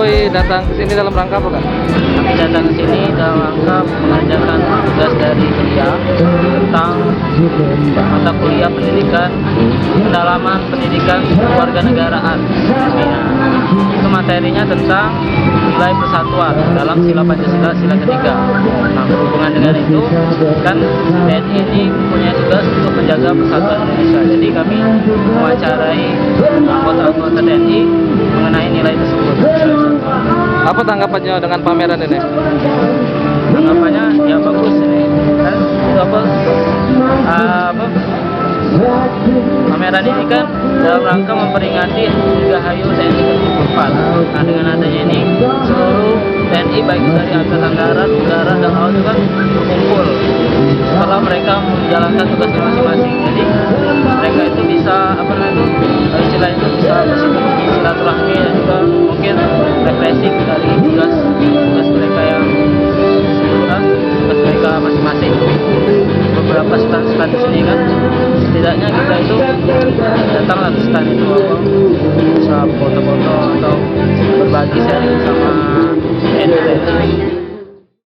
konvoy datang ke sini dalam rangka apa, Kak? Kami datang ke sini dalam rangka mengerjakan tugas dari kuliah tentang mata kuliah pendidikan, pendalaman pendidikan kewarganegaraan. Itu materinya tentang nilai persatuan dalam sila Pancasila sila ketiga. Nah, berhubungan dengan itu kan TNI ini punya tugas untuk menjaga persatuan Indonesia. Jadi kami mewawancarai anggota-anggota TNI mengenai nilai tersebut. Apa tanggapannya dengan pameran ini? Tanggapannya ya bagus ini kan itu pameran ini kan dalam rangka memperingati Dirgahayu TNI ke-74. Nah, dengan adanya ini seluruh TNI baik dari Angkatan Darat, Udara, dan Laut juga berkumpul setelah mereka menjalankan tugasnya masing-masing. Jadi mereka itu bisa istilah itu bisa bersembunyi silaturahmi dan juga mungkin refreshing dari tugas mereka yang tugas mereka masing-masing. Beberapa stand-stand di sini kan setidaknya kita itu datanglah ke stand itu bisa foto-foto atau berbagi share